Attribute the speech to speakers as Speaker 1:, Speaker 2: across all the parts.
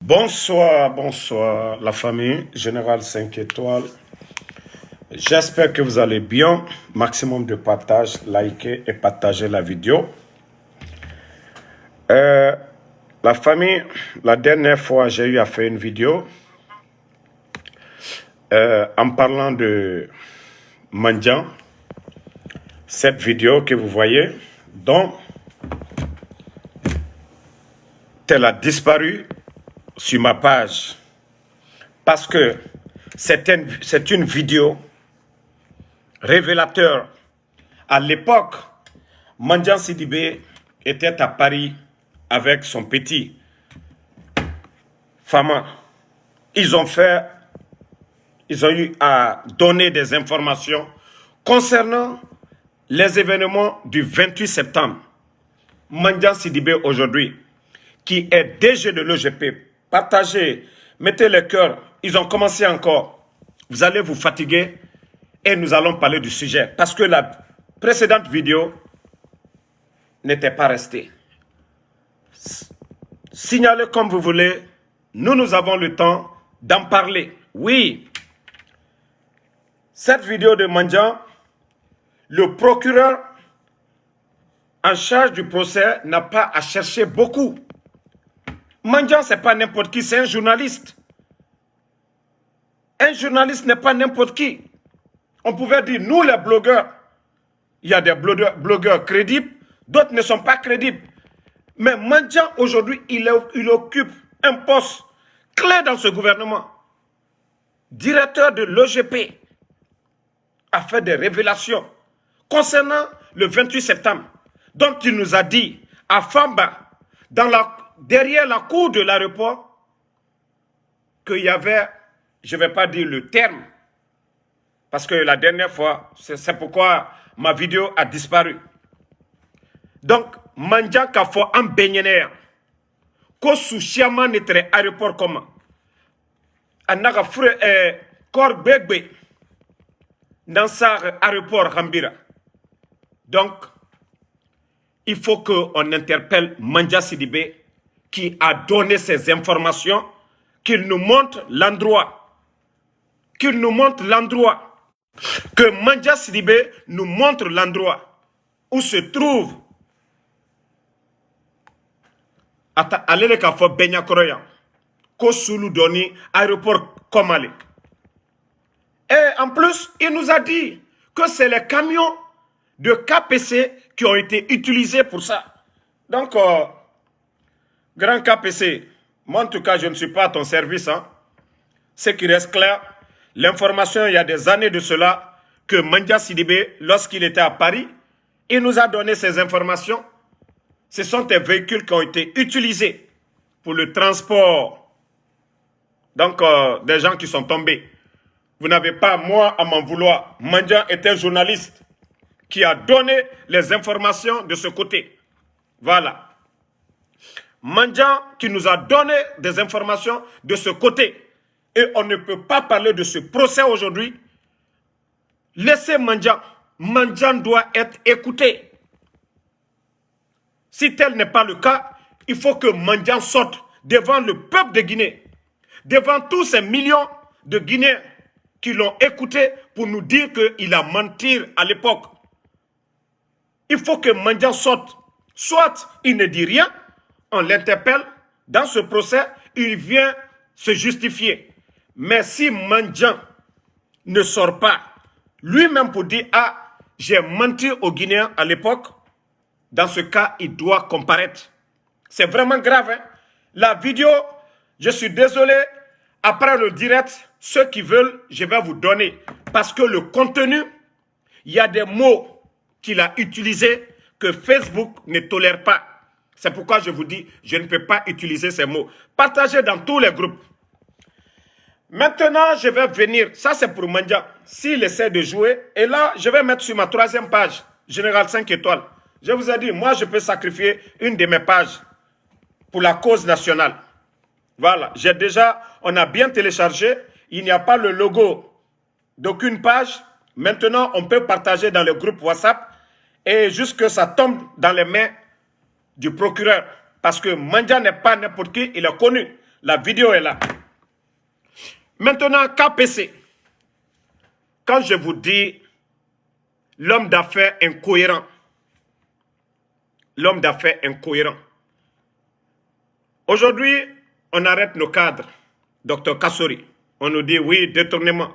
Speaker 1: Bonsoir, bonsoir la famille Général 5 étoiles. J'espère que vous allez bien. Maximum de partage, likez et partagez la vidéo. La famille, la dernière fois j'ai eu à faire une vidéo en parlant de Mandian. Cette vidéo que vous voyez, dont elle a disparu sur ma page parce que c'est une vidéo révélateur. À l'époque, Mandian Sidibé était à Paris avec son petit Fama. Ils ont eu à donner des informations concernant les événements du 28 septembre. Mandian Sidibé aujourd'hui, qui est DG de l'EGP, partagez, mettez le cœur. Ils ont commencé encore. Vous allez vous fatiguer et nous allons parler du sujet. Parce que la précédente vidéo n'était pas restée. Signalez comme vous voulez. Nous avons le temps d'en parler. Oui. Cette vidéo de Mandian, le procureur en charge du procès n'a pas à chercher beaucoup. Mandian, ce n'est pas n'importe qui, c'est un journaliste. Un journaliste n'est pas n'importe qui. On pouvait dire, nous les blogueurs, il y a des blogueurs crédibles, d'autres ne sont pas crédibles. Mais Mandian, aujourd'hui, il occupe un poste clé dans ce gouvernement. Directeur de l'EGP a fait des révélations concernant le 28 septembre, dont il nous a dit à Famba, derrière la cour de l'aéroport, qu'il y avait, je ne vais pas dire le terme, parce que la dernière fois, c'est pourquoi ma vidéo a disparu. Donc, Mandian ka fo en beignener, ko sous chiaman netre aéroport comme anaka fure kor begbe dans sa aéroport Rambira. Donc, il faut qu'on interpelle Mandian Sidibé qui a donné ces informations, qu'il nous montre l'endroit. Qu'il nous montre l'endroit. Que Mandian Sidibé nous montre l'endroit où se trouve allez le kafo Benya Koroya, ko Soulou Doni, aéroport Komale. Et en plus, il nous a dit que c'est les camions de KPC qui ont été utilisés pour ça. Donc, grand KPC, moi en tout cas, je ne suis pas à ton service. Hein. Ce qui reste clair, l'information, il y a des années de cela, que Mandian Sidibé, lorsqu'il était à Paris, il nous a donné ces informations. Ce sont des véhicules qui ont été utilisés pour le transport. Donc, des gens qui sont tombés. Vous n'avez pas, moi, à m'en vouloir. Mandian est un journaliste qui a donné les informations de ce côté. Voilà. Mandian qui nous a donné des informations de ce côté. Et on ne peut pas parler de ce procès aujourd'hui. Laissez Mandian. Mandian doit être écouté. Si tel n'est pas le cas, il faut que Mandian sorte devant le peuple de Guinée, devant tous ces millions de Guinéens qui l'ont écouté pour nous dire qu'il a menti à l'époque. Il faut que Mandian sorte. Soit il ne dit rien, on l'interpelle, dans ce procès, il vient se justifier. Mais si Mandian ne sort pas lui-même pour dire « Ah, j'ai menti aux Guinéens à l'époque », dans ce cas, il doit comparaître. C'est vraiment grave. Hein? La vidéo, je suis désolé, après le direct, ceux qui veulent, je vais vous donner. Parce que le contenu, il y a des mots qu'il a utilisés que Facebook ne tolère pas. C'est pourquoi je vous dis, je ne peux pas utiliser ces mots. Partagez dans tous les groupes. Maintenant, je vais venir, ça c'est pour Mandian, s'il essaie de jouer, et là, je vais mettre sur ma 3e page, Général 5 étoiles. Je vous ai dit, moi, je peux sacrifier une de mes pages pour la cause nationale. Voilà, on a bien téléchargé. Il n'y a pas le logo d'aucune page. Maintenant, on peut partager dans le groupe WhatsApp et jusque ça tombe dans les mains du procureur. Parce que Mandian n'est pas n'importe qui, il est connu. La vidéo est là. Maintenant, KPC. Quand je vous dis l'homme d'affaires incohérent, l'homme d'affaires incohérent. Aujourd'hui, on arrête nos cadres. Docteur Kassori, on nous dit oui, détournement.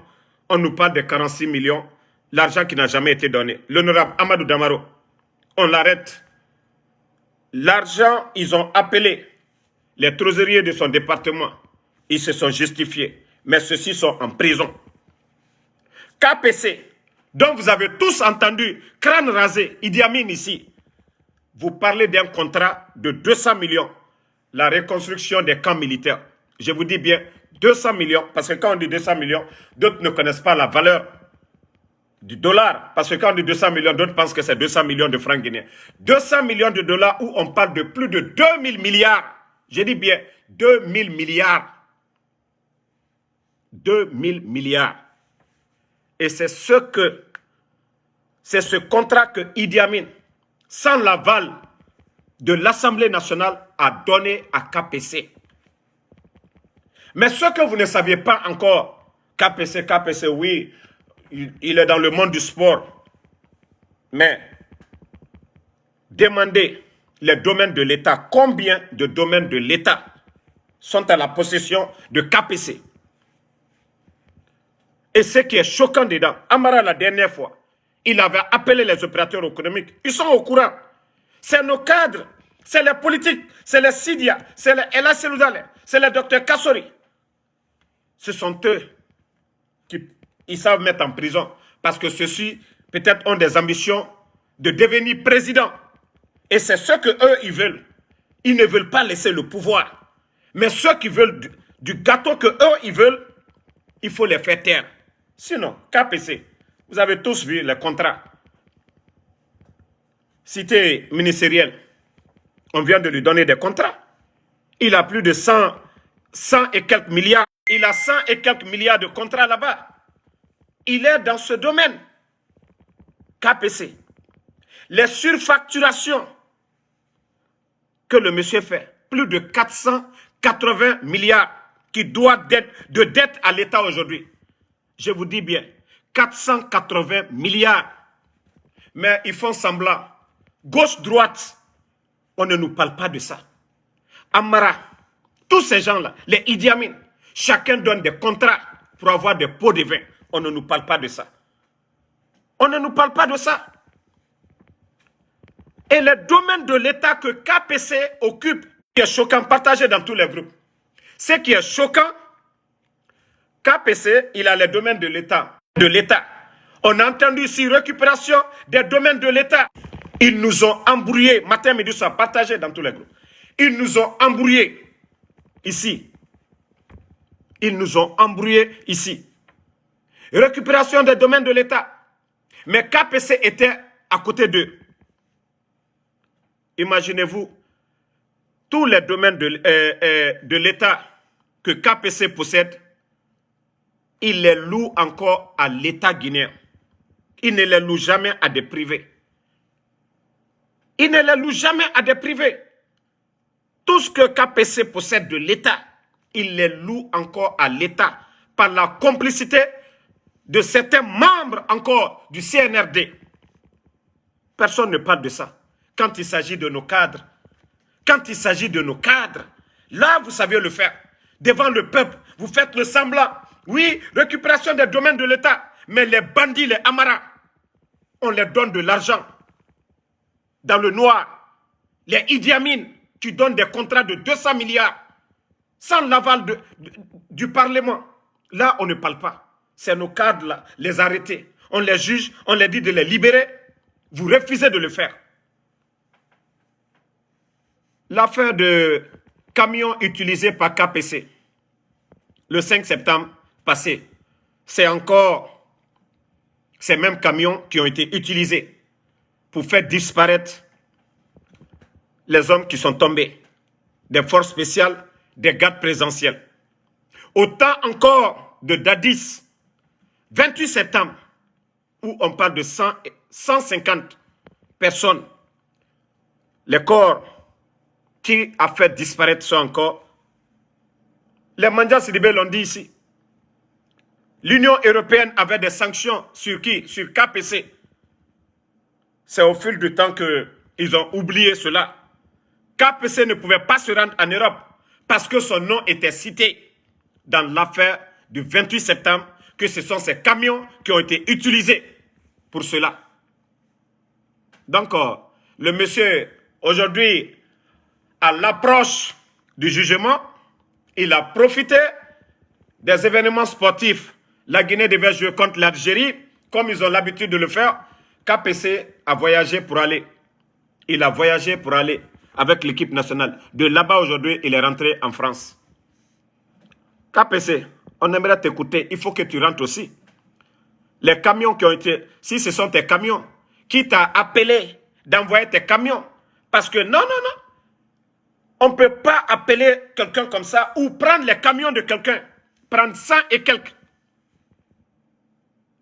Speaker 1: On nous parle de 46 millions, l'argent qui n'a jamais été donné. L'honorable Amadou Damaro, on l'arrête. L'argent, ils ont appelé les trésoriers de son département. Ils se sont justifiés. Mais ceux-ci sont en prison. KPC, dont vous avez tous entendu, crâne rasé, Idi Amin ici. Vous parlez d'un contrat de 200 millions. La reconstruction des camps militaires. Je vous dis bien 200 millions, parce que quand on dit 200 millions, d'autres ne connaissent pas la valeur du dollar. Parce que quand on dit 200 millions, d'autres pensent que c'est 200 millions de francs guinéens. 200 millions de dollars où on parle de plus de 2000 milliards. Je dis bien 2000 milliards. 2000 milliards. Et c'est ce contrat que Idi Amin, sans l'aval de l'Assemblée nationale, a donné à KPC. Mais ce que vous ne saviez pas encore, KPC, oui, il est dans le monde du sport. Mais demandez les domaines de l'État. Combien de domaines de l'État sont à la possession de KPC? Et ce qui est choquant dedans, Amara, la dernière fois, il avait appelé les opérateurs économiques. Ils sont au courant. C'est nos cadres, c'est les politiques, c'est les Sidia, c'est les Ella Seloudale, c'est les docteurs Kassori. Ce sont eux qui ils savent mettre en prison. Parce que ceux-ci, peut-être, ont des ambitions de devenir président. Et c'est ce qu'eux, ils veulent. Ils ne veulent pas laisser le pouvoir. Mais ceux qui veulent du gâteau qu'eux, ils veulent, il faut les faire taire. Sinon, KPC, vous avez tous vu les contrats. Cité ministérielle, on vient de lui donner des contrats. Il a plus de 100 et quelques milliards. Il a 100 et quelques milliards de contrats là-bas. Il est dans ce domaine. KPC. Les surfacturations que le monsieur fait, plus de 480 milliards qui doit de dette à l'État aujourd'hui. Je vous dis bien, 480 milliards. Mais ils font semblant. Gauche-droite, on ne nous parle pas de ça. Amara, tous ces gens-là, les Idi Amin, chacun donne des contrats pour avoir des pots de vin. On ne nous parle pas de ça. On ne nous parle pas de ça. Et les domaines de l'État que KPC occupe, qui est choquant, partagé dans tous les groupes. Ce qui est choquant, KPC, il a les domaines de l'État. On a entendu ici récupération des domaines de l'État. Ils nous ont embrouillés, matin, midi, soir, partagé dans tous les groupes. Ils nous ont embrouillés ici. Ils nous ont embrouillés ici. Récupération des domaines de l'État. Mais KPC était à côté d'eux. Imaginez-vous, tous les domaines de l'État que KPC possède, il les loue encore à l'État guinéen. Il ne les loue jamais à des privés. Il ne les loue jamais à des privés. Tout ce que KPC possède de l'État, il les loue encore à l'État par la complicité de certains membres encore du CNRD. Personne ne parle de ça. Quand il s'agit de nos cadres, là, vous savez le faire. Devant le peuple, vous faites le semblant. Oui, récupération des domaines de l'État. Mais les bandits, les Amaras, on leur donne de l'argent. Dans le noir, les Idi Amin, tu donnes des contrats de 200 milliards sans l'aval du Parlement. Là, on ne parle pas. C'est nos cadres là, les arrêter. On les juge, on les dit de les libérer. Vous refusez de le faire. L'affaire de camions utilisés par KPC, le 5 septembre passé, c'est encore ces mêmes camions qui ont été utilisés pour faire disparaître les hommes qui sont tombés, des forces spéciales, des gardes présentiels. Autant encore de Dadis, 28 septembre, où on parle de 150 personnes. Les corps qui a fait disparaître sont encore Les Mandia Sidibé l'ont dit ici. L'Union européenne avait des sanctions sur qui? Sur KPC. C'est au fil du temps qu'ils ont oublié cela. KPC ne pouvait pas se rendre en Europe parce que son nom était cité dans l'affaire du 28 septembre, que ce sont ces camions qui ont été utilisés pour cela. Donc, le monsieur, aujourd'hui, à l'approche du jugement, il a profité des événements sportifs. La Guinée devait jouer contre l'Algérie, comme ils ont l'habitude de le faire. KPC a voyagé pour aller. Il a voyagé pour aller avec l'équipe nationale. De là-bas, aujourd'hui, il est rentré en France. KPC, on aimerait t'écouter. Il faut que tu rentres aussi. Les camions qui ont été... Si ce sont tes camions, qui t'a appelé d'envoyer tes camions? Parce que non. On ne peut pas appeler quelqu'un comme ça ou prendre les camions de quelqu'un. Prendre 100 et quelques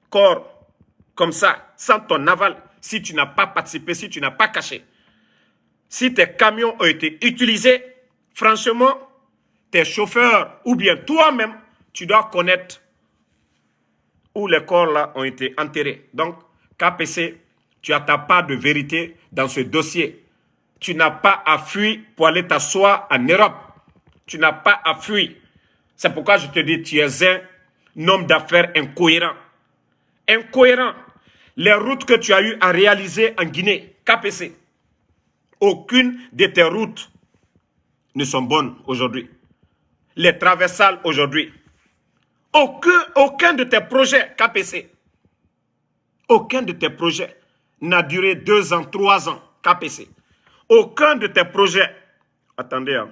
Speaker 1: corps comme ça, sans ton aval, si tu n'as pas participé, si tu n'as pas caché. Si tes camions ont été utilisés, franchement, tes chauffeurs ou bien toi-même, tu dois connaître où les corps là ont été enterrés. Donc, KPC, tu n'as pas de vérité dans ce dossier. Tu n'as pas à fuir pour aller t'asseoir en Europe. Tu n'as pas à fuir. C'est pourquoi je te dis, tu es un homme d'affaires incohérent. Incohérent. Les routes que tu as eu à réaliser en Guinée, KPC, aucune de tes routes ne sont bonnes aujourd'hui. Les traversales aujourd'hui. Aucun de tes projets, KPC, aucun de tes projets n'a duré 2 ans, 3 ans, KPC. Aucun de tes projets. Attendez, hein.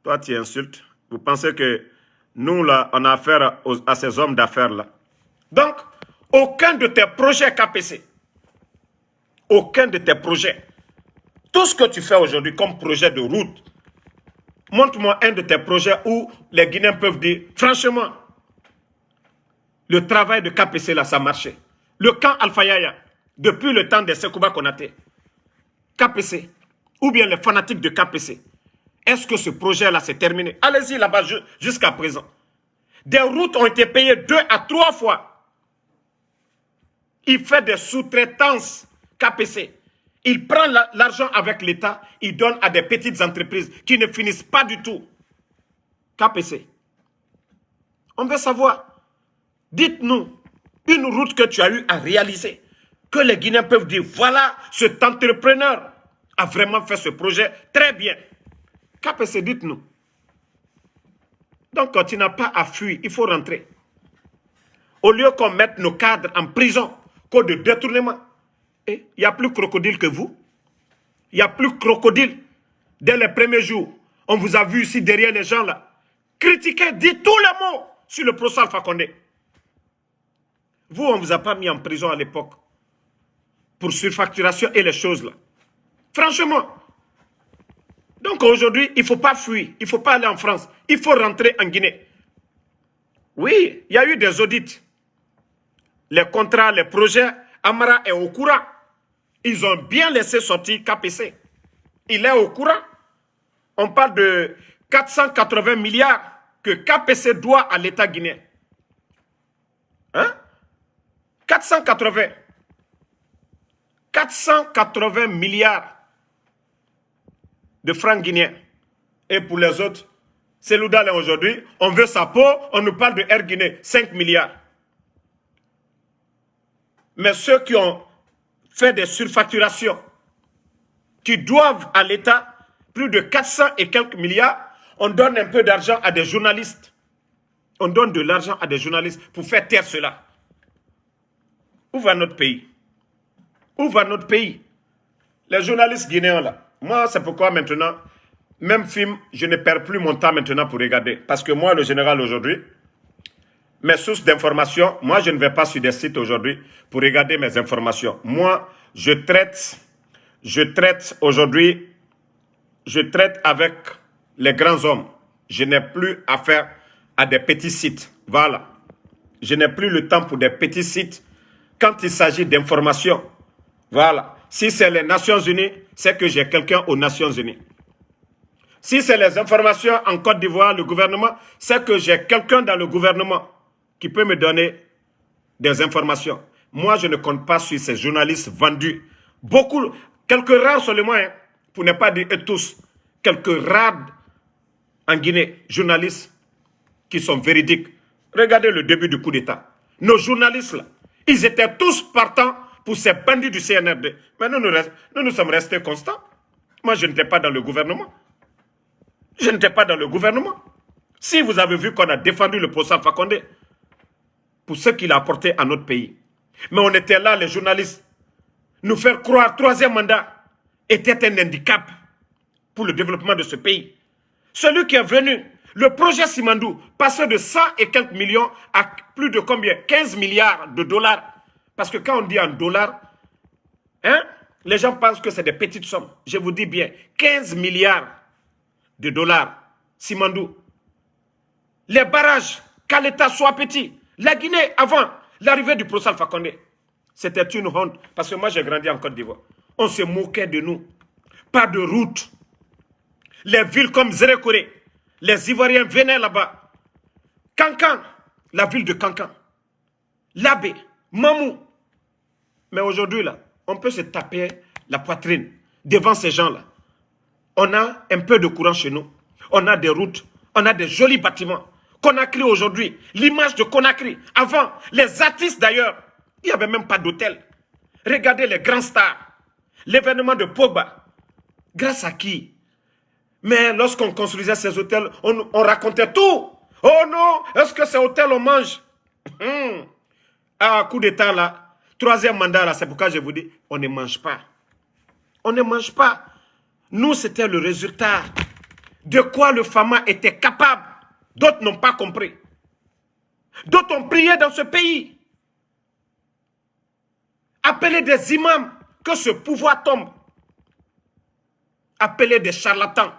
Speaker 1: Toi tu insultes. Vous pensez que nous, là, on a affaire à ces hommes d'affaires-là. Donc, aucun de tes projets KPC, aucun de tes projets, tout ce que tu fais aujourd'hui comme projet de route, montre-moi un de tes projets où les Guinéens peuvent dire, franchement, le travail de KPC là, ça marchait. Le camp Alpha Yaya, depuis le temps de Sekouba Konaté, KPC, ou bien les fanatiques de KPC, est-ce que ce projet là s'est terminé? Allez-y là-bas jusqu'à présent. Des routes ont été payées 2 à 3 fois. Il fait des sous-traitances KPC. Il prend l'argent avec l'État, il donne à des petites entreprises qui ne finissent pas du tout. KPC. On veut savoir. Dites-nous une route que tu as eu à réaliser. Que les Guinéens peuvent dire, voilà, cet entrepreneur a vraiment fait ce projet très bien. KPC, dites-nous. Donc, quand tu n'as pas à fuir, il faut rentrer. Au lieu qu'on mette nos cadres en prison, code de détournement, il n'y a plus crocodile que vous. Il n'y a plus crocodile. Dès les premiers jours, on vous a vu ici derrière les gens là. Critiquer, dites tous les mots sur le procès Alpha Condé. Vous, on ne vous a pas mis en prison à l'époque pour surfacturation et les choses là. Franchement. Donc aujourd'hui, il ne faut pas fuir. Il ne faut pas aller en France. Il faut rentrer en Guinée. Oui, il y a eu des audits. Les contrats, les projets, Amara est au courant. Ils ont bien laissé sortir KPC. Il est au courant. On parle de 480 milliards que KPC doit à l'État guinéen. Hein? 480 milliards de francs guinéens. Et pour les autres, c'est l'Oudal aujourd'hui, on veut sa peau, on nous parle de Air Guinée, 5 milliards. Mais ceux qui ont fait des surfacturations, qui doivent à l'État plus de 400 et quelques milliards, on donne un peu d'argent à des journalistes. On donne de l'argent à des journalistes pour faire taire cela. Où va notre pays? Où va notre pays? Les journalistes guinéens là. Moi, c'est pourquoi maintenant, même film, je ne perds plus mon temps maintenant pour regarder. Parce que moi, le général aujourd'hui, mes sources d'informations, moi, je ne vais pas sur des sites aujourd'hui pour regarder mes informations. Moi, je traite aujourd'hui, je traite avec les grands hommes. Je n'ai plus affaire à des petits sites. Voilà. Je n'ai plus le temps pour des petits sites quand il s'agit d'informations. Voilà. Si c'est les Nations Unies, c'est que j'ai quelqu'un aux Nations Unies. Si c'est les informations en Côte d'Ivoire, le gouvernement, c'est que j'ai quelqu'un dans le gouvernement qui peut me donner des informations. Moi, je ne compte pas sur ces journalistes vendus. Beaucoup, quelques rares seulement, hein, pour ne pas dire tous, quelques rares en Guinée, journalistes qui sont véridiques. Regardez le début du coup d'État. Nos journalistes, là, ils étaient tous partants pour ces bandits du CNRD. Mais nous sommes restés constants. Moi, je n'étais pas dans le gouvernement. Je n'étais pas dans le gouvernement. Si vous avez vu qu'on a défendu le professeur Fakonde pour ce qu'il a apporté à notre pays. Mais on était là, les journalistes, nous faire croire troisième mandat était un handicap pour le développement de ce pays. Celui qui est venu, le projet Simandou, passé de 100 et quelques millions à plus de combien? 15 milliards de dollars. Parce que quand on dit en dollars, hein, les gens pensent que c'est des petites sommes. Je vous dis bien, 15 milliards de dollars, Simandou. Les barrages, qu'à l'État soit petit. La Guinée, avant l'arrivée du professeur Fakonde, c'était une honte. Parce que moi, j'ai grandi en Côte d'Ivoire. On se moquait de nous. Pas de route. Les villes comme Zérékoré, les Ivoiriens venaient là-bas. Kankan, la ville de Kankan. Labé, Mamou. Mais aujourd'hui, là, on peut se taper la poitrine devant ces gens-là. On a un peu de courant chez nous. On a des routes. On a des jolis bâtiments. Conakry aujourd'hui, l'image de Conakry. Avant, les artistes d'ailleurs, il n'y avait même pas d'hôtel. Regardez les grands stars. L'événement de Pogba. Grâce à qui? Mais lorsqu'on construisait ces hôtels, on racontait tout. Oh non, est-ce que ces hôtels on mange? Ah, coup d'état là, troisième mandat là, c'est pourquoi je vous dis, on ne mange pas. On ne mange pas. Nous, c'était le résultat de quoi le Fama était capable. D'autres n'ont pas compris. D'autres ont prié dans ce pays. Appeler des imams, que ce pouvoir tombe. Appeler des charlatans,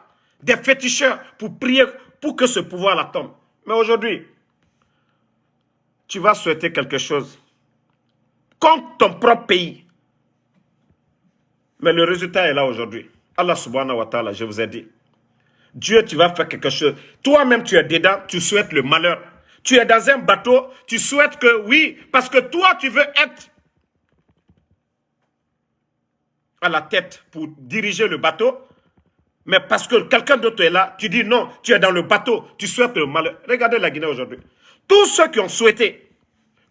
Speaker 1: des féticheurs pour prier pour que ce pouvoir-là tombe. Mais aujourd'hui, tu vas souhaiter quelque chose contre ton propre pays. Mais le résultat est là aujourd'hui. Allah subhanahu wa ta'ala, je vous ai dit. Dieu, tu vas faire quelque chose. Toi-même, tu es dedans, tu souhaites le malheur. Tu es dans un bateau, tu souhaites que, oui, parce que toi, tu veux être à la tête pour diriger le bateau, mais parce que quelqu'un d'autre est là, tu dis non, tu es dans le bateau, tu souhaites le malheur. Regardez la Guinée aujourd'hui. Tous ceux qui ont souhaité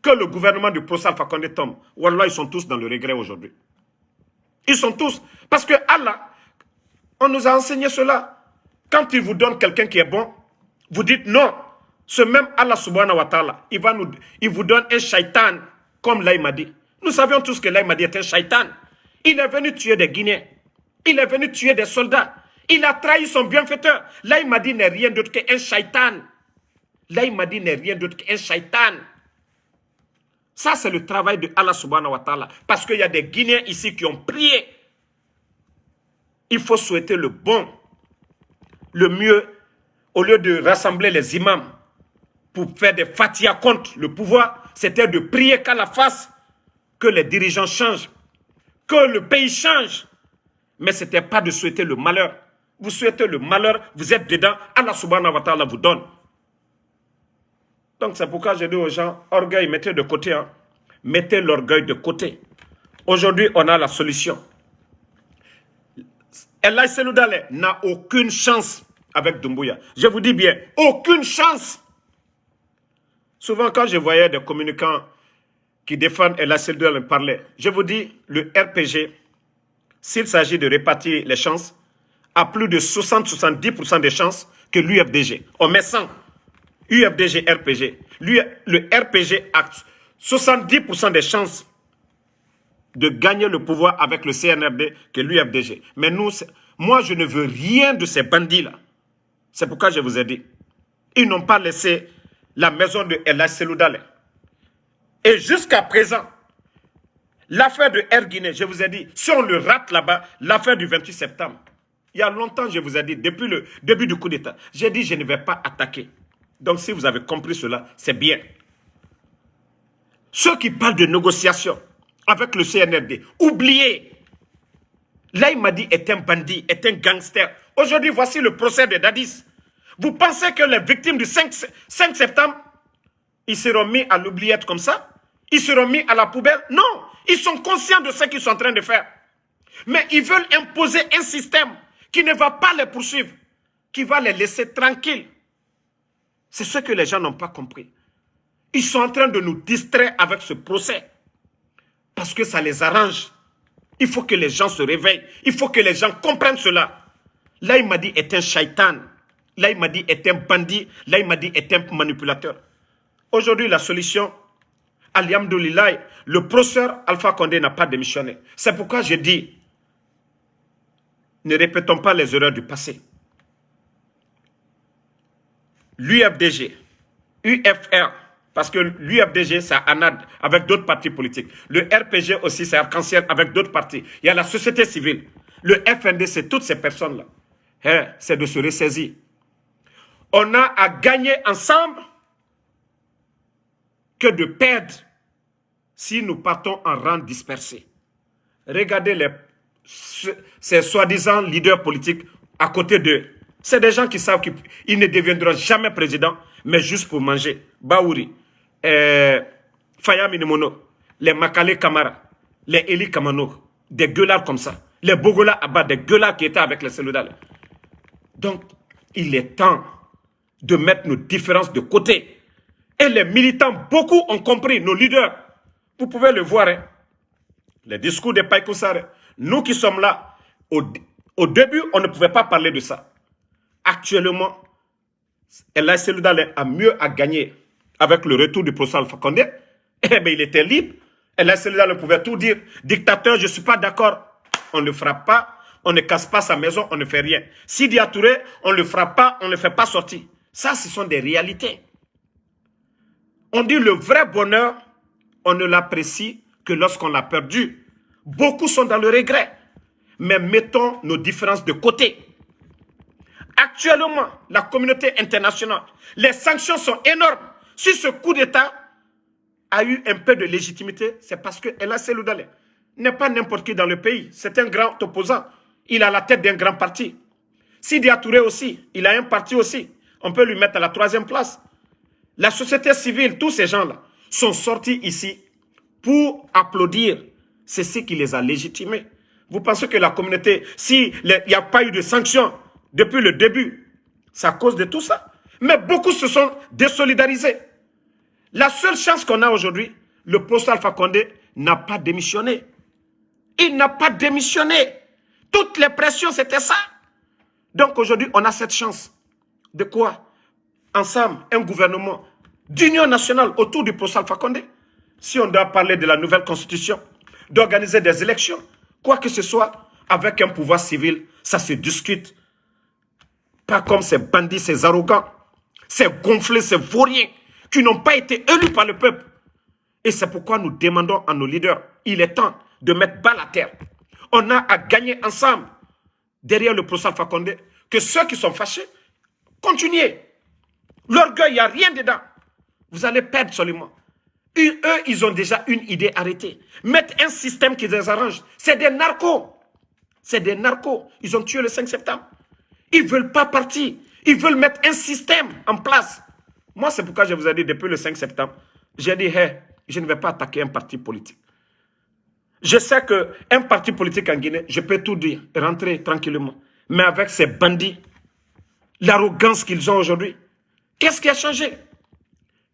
Speaker 1: que le gouvernement du professeur Fakonde tombe, wallah, ils sont tous dans le regret aujourd'hui. Ils sont tous. Parce que Allah, on nous a enseigné cela. Quand il vous donne quelqu'un qui est bon, vous dites non. Ce même Allah subhanahu wa ta'ala, il vous donne un shaitan, comme là il m'a dit. Nous savions tous que là il m'a dit est un shaitan. Il est venu tuer des Guinéens. Il est venu tuer des soldats. Il a trahi son bienfaiteur. Là il m'a dit n'est rien d'autre qu'un shaitan. Là il m'a dit n'est rien d'autre qu'un shaitan. Ça c'est le travail de Allah subhanahu wa ta'ala. Parce qu'il y a des Guinéens ici qui ont prié. Il faut souhaiter le bon. Le mieux, au lieu de rassembler les imams pour faire des fatihas contre le pouvoir, c'était de prier qu'à la face, que les dirigeants changent, que le pays change. Mais ce n'était pas de souhaiter le malheur. Vous souhaitez le malheur, vous êtes dedans, Allah subhanahu wa ta'ala vous donne. Donc c'est pourquoi je dis aux gens, orgueil, mettez de côté. Hein. Mettez l'orgueil de côté. Aujourd'hui, on a la solution. Elhaï Cellou Dalein n'a aucune chance avec Doumbouya. Je vous dis bien, aucune chance. Souvent, quand je voyais des communicants qui défendent Elhaï Cellou Dalein parler, je vous dis, le RPG, s'il s'agit de répartir les chances, a plus de 60-70% des chances que l'UFDG. On met 100. UFDG, RPG. Le RPG a 70% des chances de gagner le pouvoir avec le CNRD que l'UFDG. Mais nous, moi, je ne veux rien de ces bandits-là. C'est pourquoi je vous ai dit. Ils n'ont pas laissé la maison de Elhaï Cellou Dalein. Et jusqu'à présent, l'affaire de Air Guinée, je vous ai dit, si on le rate là-bas, l'affaire du 28 septembre, il y a longtemps, je vous ai dit, depuis le début du coup d'État, j'ai dit, je ne vais pas attaquer. Donc, si vous avez compris cela, c'est bien. Ceux qui parlent de négociation avec le CNRD, oubliez. Là, il m'a dit, est un bandit, est un gangster. Aujourd'hui, voici le procès de Dadis. Vous pensez que les victimes du 5 septembre, ils seront mis à l'oubliette comme ça? Ils seront mis à la poubelle? Non, ils sont conscients de ce qu'ils sont en train de faire. Mais ils veulent imposer un système qui ne va pas les poursuivre, qui va les laisser tranquilles. C'est ce que les gens n'ont pas compris. Ils sont en train de nous distraire avec ce procès. Parce que ça les arrange. Il faut que les gens se réveillent. Il faut que les gens comprennent cela. Là, il m'a dit, est un shaitan. Là, il m'a dit, est un bandit. Là, il m'a dit, est un manipulateur. Aujourd'hui, la solution, alhamdoulilah, le professeur Alpha Condé n'a pas démissionné. C'est pourquoi je dis, ne répétons pas les erreurs du passé. L'UFDG, UFR, parce que l'UFDG, c'est ANAD, avec d'autres partis politiques. Le RPG aussi, c'est Arc-en-Ciel, avec d'autres partis. Il y a la société civile. Le FND, c'est toutes ces personnes-là. Hein, c'est de se ressaisir. On a à gagner ensemble que de perdre si nous partons en rang dispersé. Regardez ces soi-disant leaders politiques à côté d'eux. C'est des gens qui savent qu'ils ne deviendront jamais présidents, mais juste pour manger. Baouri, Faya Minimono, les Makale Kamara, les Eli Kamano, des gueulards comme ça. Les Bogola Abba, des gueulards qui étaient avec les Seludal. Donc, il est temps de mettre nos différences de côté. Et les militants, beaucoup ont compris, nos leaders. Vous pouvez le voir, hein. Les discours de Païkoussar. Nous qui sommes là, au début, on ne pouvait pas parler de ça. Actuellement, El Seludal a mieux à gagner avec le retour du professeur Alpha Condé. Eh bien, il était libre. El Seludal pouvait tout dire. Dictateur, je ne suis pas d'accord. On ne le frappe pas, on ne casse pas sa maison, on ne fait rien. Sidi Touré, on ne le frappe pas, on ne le fait pas sortir. Ça, ce sont des réalités. On dit le vrai bonheur, on ne l'apprécie que lorsqu'on l'a perdu. Beaucoup sont dans le regret. Mais mettons nos différences de côté. Actuellement, la communauté internationale, les sanctions sont énormes. Si ce coup d'État a eu un peu de légitimité, c'est parce que El Seludal n'est pas n'importe qui dans le pays. C'est un grand opposant. Il a la tête d'un grand parti. Sidi Touré aussi, il a un parti aussi. On peut lui mettre à la 3e place. La société civile, tous ces gens-là, sont sortis ici pour applaudir. C'est ce qui les a légitimés. Vous pensez que la communauté, s'il n'y a pas eu de sanctions depuis le début, c'est à cause de tout ça. Mais beaucoup se sont désolidarisés. La seule chance qu'on a aujourd'hui, le professeur Alpha Condé n'a pas démissionné. Il n'a pas démissionné. Toutes les pressions, c'était ça. Donc aujourd'hui, on a cette chance. De quoi? Ensemble, un gouvernement d'union nationale autour du professeur Alpha Condé. Si on doit parler de la nouvelle constitution, d'organiser des élections, quoi que ce soit, avec un pouvoir civil, ça se discute. Pas comme ces bandits, ces arrogants, ces gonflés, ces vauriens, qui n'ont pas été élus par le peuple. Et c'est pourquoi nous demandons à nos leaders, il est temps de mettre bas la terre. On a à gagner ensemble, derrière le professeur Alpha Condé, que ceux qui sont fâchés, continuez. L'orgueil, il n'y a rien dedans. Vous allez perdre seulement. Eux, ils ont déjà une idée arrêtée. Mettre un système qui les arrange. C'est des narcos. C'est des narcos. Ils ont tué le 5 septembre. Ils ne veulent pas partir. Ils veulent mettre un système en place. Moi, c'est pourquoi je vous ai dit depuis le 5 septembre, j'ai dit, hey, je ne vais pas attaquer un parti politique. Je sais qu'un parti politique en Guinée, je peux tout dire, rentrer tranquillement. Mais avec ces bandits, l'arrogance qu'ils ont aujourd'hui, qu'est-ce qui a changé?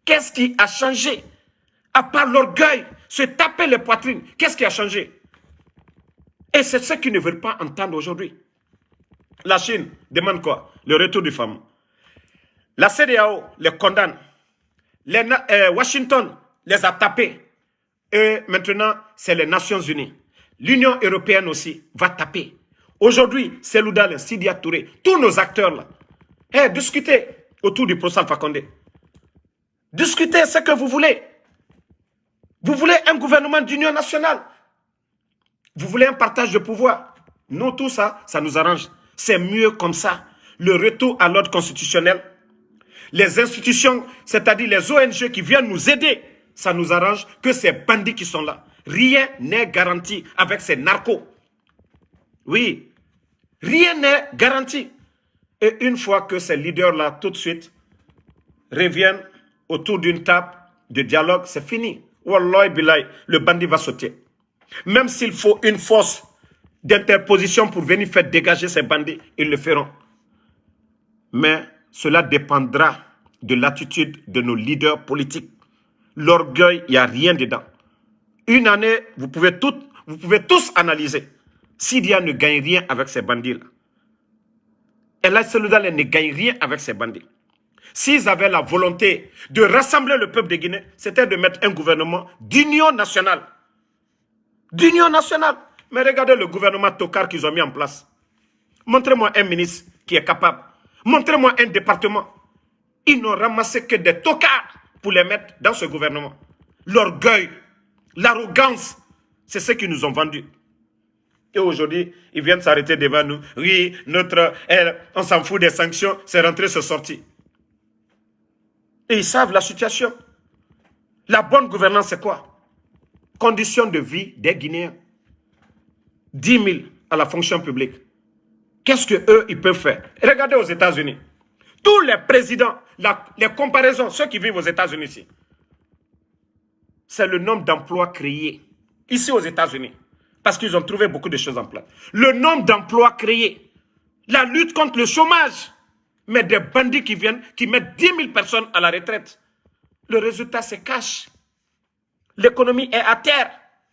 Speaker 1: Qu'est-ce qui a changé? À part l'orgueil, se taper les poitrines, qu'est-ce qui a changé? Et c'est ce qu'ils ne veulent pas entendre aujourd'hui. La Chine demande quoi? Le retour du femmes. La CEDEAO les condamne. Washington les a tapés. Et maintenant, c'est les Nations Unies. L'Union européenne aussi va taper. Aujourd'hui, Seludal, Sidi Touré, tous nos acteurs là, discutez autour du professeur Alpha Condé. Discutez ce que vous voulez. Vous voulez un gouvernement d'union nationale. Vous voulez un partage de pouvoir. Nous, tout ça, ça nous arrange. C'est mieux comme ça. Le retour à l'ordre constitutionnel. Les institutions, c'est-à-dire les ONG qui viennent nous aider, ça nous arrange que ces bandits qui sont là. Rien n'est garanti avec ces narcos. Oui, rien n'est garanti. Et une fois que ces leaders-là, tout de suite, reviennent autour d'une table de dialogue, c'est fini. Wallahi billahi, le bandit va sauter. Même s'il faut une force d'interposition pour venir faire dégager ces bandits, ils le feront. Mais cela dépendra de l'attitude de nos leaders politiques. L'orgueil, il n'y a rien dedans. Une année, vous pouvez tous analyser. Syria ne gagne rien avec ces bandits-là. El Hadj Seloudal ne gagne rien avec ces bandits. S'ils avaient la volonté de rassembler le peuple de Guinée, c'était de mettre un gouvernement d'union nationale. D'union nationale. Mais regardez le gouvernement tocard qu'ils ont mis en place. Montrez-moi un ministre qui est capable. Montrez-moi un département. Ils n'ont ramassé que des tocards pour les mettre dans ce gouvernement. L'orgueil, l'arrogance, c'est ce qu'ils nous ont vendu. Et aujourd'hui, ils viennent s'arrêter devant nous. Oui, on s'en fout des sanctions, c'est rentré, c'est sorti. Et ils savent la situation. La bonne gouvernance, c'est quoi? Conditions de vie des Guinéens. 10 000 à la fonction publique. Qu'est-ce qu'eux, ils peuvent faire? Regardez aux États-Unis. Tous les présidents, les comparaisons, ceux qui vivent aux États-Unis ici, c'est le nombre d'emplois créés ici aux États-Unis. Parce qu'ils ont trouvé beaucoup de choses en place. Le nombre d'emplois créés, la lutte contre le chômage, mais des bandits qui viennent, qui mettent 10 000 personnes à la retraite. Le résultat se cache. L'économie est à terre.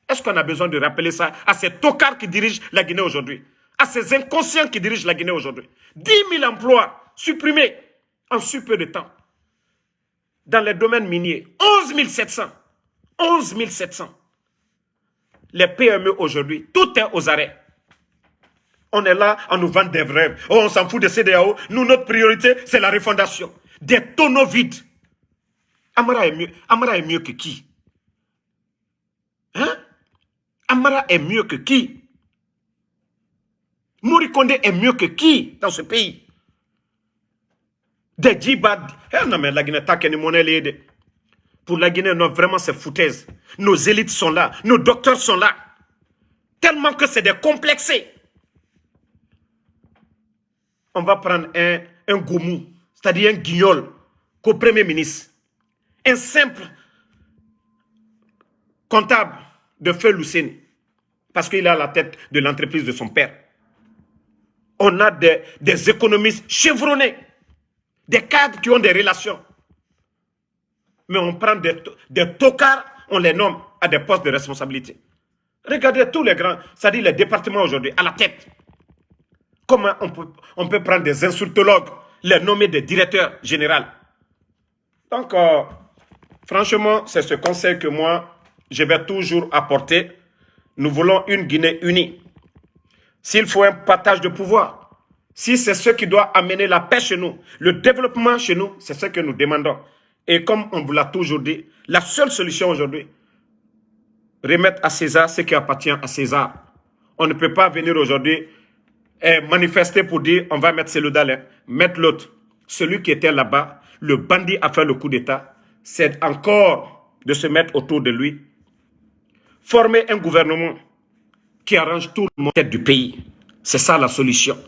Speaker 1: Est-ce qu'on a besoin de rappeler ça à ces tocards qui dirigent la Guinée aujourd'hui? À ces inconscients qui dirigent la Guinée aujourd'hui? 10 000 emplois supprimés en si peu de temps. Dans les domaines miniers, 11 700. 11 700. Les PME aujourd'hui, tout est aux arrêts. On est là, on nous vend des rêves. Oh, on s'en fout de CEDEAO. Nous, notre priorité, c'est la refondation. Des tonneaux vides. Amara est mieux que qui? Hein? Amara est mieux que qui? Mori Kondé est mieux que qui dans ce pays? Des djibad. Non, mais la Guinée, t'as qu'une monnaie l'aide. Pour la Guinée, non, vraiment, c'est foutaise. Nos élites sont là. Nos docteurs sont là. Tellement que c'est des complexés. On va prendre un goumou, c'est-à-dire un guignol, qu'au Premier ministre. Un simple comptable de Feu Luceni, parce qu'il est à la tête de l'entreprise de son père. On a des économistes chevronnés, des cadres qui ont des relations. Mais on prend des tocards, on les nomme à des postes de responsabilité. Regardez tous les grands, c'est-à-dire les départements aujourd'hui, à la tête. Comment on peut prendre des insultologues, les nommer des directeurs généraux? Donc, franchement, c'est ce conseil que moi, je vais toujours apporter. Nous voulons une Guinée unie. S'il faut un partage de pouvoir, si c'est ce qui doit amener la paix chez nous, le développement chez nous, c'est ce que nous demandons. Et comme on vous l'a toujours dit, la seule solution aujourd'hui, remettre à César ce qui appartient à César. On ne peut pas venir aujourd'hui manifester pour dire on va mettre Seloudal, mettre l'autre. Celui qui était là-bas, le bandit a fait le coup d'État, c'est encore de se mettre autour de lui. Former un gouvernement qui arrange tout le monde du pays. C'est ça la solution.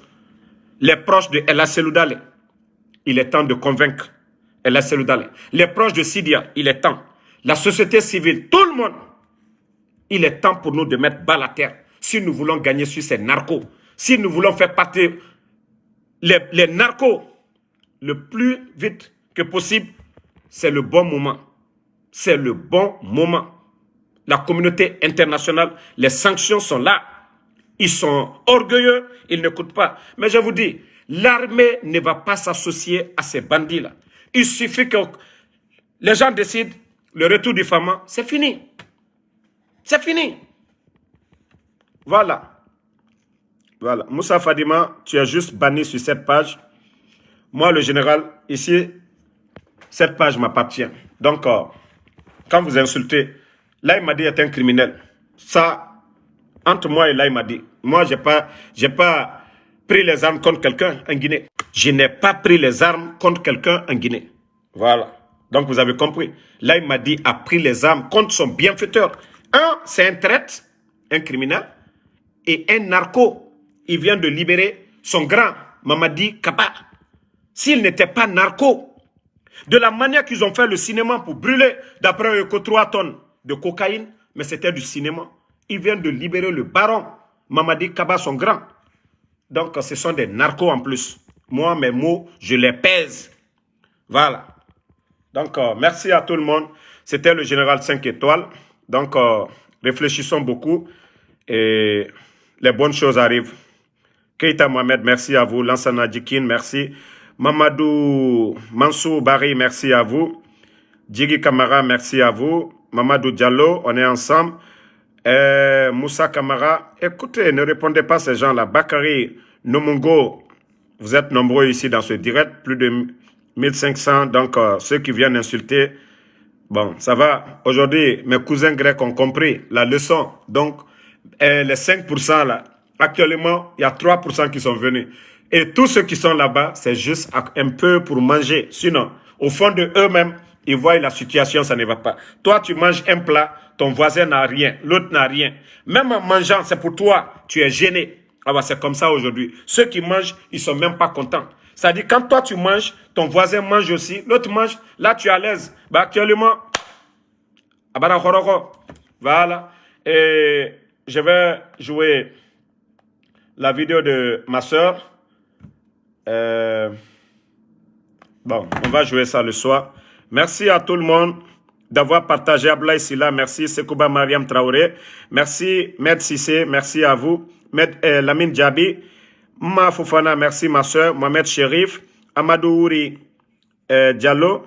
Speaker 1: Les proches de El Hadj Seloudal, il est temps de convaincre El Hadj Seloudal. Les proches de Sidia, il est temps. La société civile, tout le monde. Il est temps pour nous de mettre bas à terre. Si nous voulons gagner sur ces narcos, si nous voulons faire partie les narcos le plus vite que possible, c'est le bon moment. C'est le bon moment. La communauté internationale, les sanctions sont là. Ils sont orgueilleux, ils n'écoutent pas. Mais je vous dis, l'armée ne va pas s'associer à ces bandits-là. Il suffit que les gens décident, le retour du Fama, c'est fini. C'est fini. Voilà. Voilà. Moussa Fadima, tu es juste banni sur cette page. Moi, le général, ici, cette page m'appartient. Donc, quand vous insultez, Laye Madi est un criminel. Ça, entre moi et Laye Madi, moi, j'ai pas pris les armes contre quelqu'un en Guinée. Je n'ai pas pris les armes contre quelqu'un en Guinée. Voilà. Donc, vous avez compris. Laye Madi a pris les armes contre son bienfaiteur. Un, c'est un traître, un criminel, et un narco il vient de libérer son grand, Mamadi Kaba. S'il n'était pas narco, de la manière qu'ils ont fait le cinéma pour brûler, d'après eux, que 3 tonnes de cocaïne, mais c'était du cinéma. Il vient de libérer le baron, Mamadi Kaba, son grand. Donc, ce sont des narcos en plus. Moi, mes mots, je les pèse. Voilà. Donc, merci à tout le monde. C'était le général 5 étoiles. Donc, réfléchissons beaucoup et les bonnes choses arrivent. Keita Mohamed, merci à vous. Lansana Djikin, merci. Mamadou Mansour Bari, merci à vous. Djigi Kamara, merci à vous. Mamadou Diallo, on est ensemble. Moussa Kamara, écoutez, ne répondez pas à ces gens-là. Bakary Nomungo, vous êtes nombreux ici dans ce direct, plus de 1500, donc ceux qui viennent insulter, bon, ça va. Aujourd'hui, mes cousins grecs ont compris la leçon. Donc, les 5% là, actuellement, il y a 3% qui sont venus. Et tous ceux qui sont là-bas, c'est juste un peu pour manger. Sinon, au fond de eux-mêmes, ils voient la situation, ça ne va pas. Toi, tu manges un plat, ton voisin n'a rien, l'autre n'a rien. Même en mangeant, c'est pour toi, tu es gêné. Alors, c'est comme ça aujourd'hui. Ceux qui mangent, ils ne sont même pas contents. C'est-à-dire, quand toi, tu manges, ton voisin mange aussi, l'autre mange, là, tu es à l'aise. Bah, actuellement, voilà. Et je vais jouer la vidéo de ma soeur. Bon, on va jouer ça le soir. Merci à tout le monde d'avoir partagé. Ablaï Silla, merci. Sekouba Mariam Traoré. Merci, Med Sissé, merci à vous. Lamine Djabi. Ma Foufana, merci ma soeur. Mohamed Sherif. Amadou Ouri Diallo.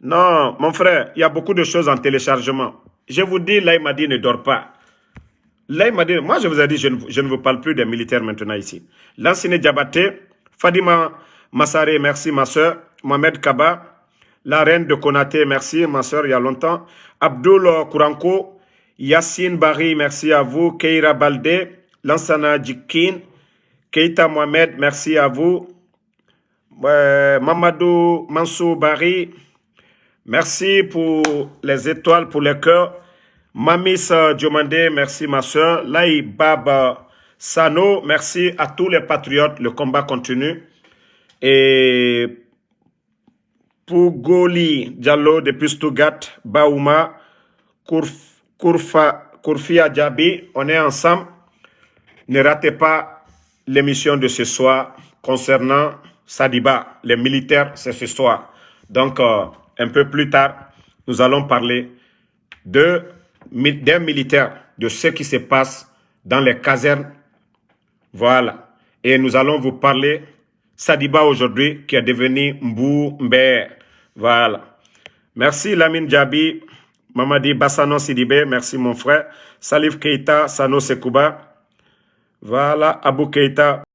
Speaker 1: Non, mon frère, il y a beaucoup de choses en téléchargement. Je vous dis, là, il m'a dit, ne dors pas. Là, il m'a dit, moi, je vous ai dit, je ne vous parle plus des militaires maintenant ici. Lansine Diabaté, Fadima Massaré, merci ma soeur. Mohamed Kaba, la reine de Konaté, merci ma soeur, il y a longtemps. Abdoul Kouranko, Yassine Bari, merci à vous. Keira Baldé, Lansana Djikin, Keita Mohamed, merci à vous. Mamadou Mansour Bari, merci pour les étoiles, pour les cœurs. Mamis Diomandé, merci ma soeur. Laï Baba Sano, merci à tous les patriotes. Le combat continue. Et pour Goli Diallo depuis Stuttgart, Baouma, Kourfia Diaby, on est ensemble. Ne ratez pas l'émission de ce soir concernant Sadiba. Les militaires, c'est ce soir. Donc, un peu plus tard, nous allons parler d'un militaire, de ce qui se passe dans les casernes. Voilà. Et nous allons vous parler Sadiba aujourd'hui, qui est devenu Mbou Mber. Voilà. Merci Lamine Djabi, Mamadi Bassano Sidibé, merci mon frère. Salif Keita, Sano Sekouba. Voilà, Abou Keita.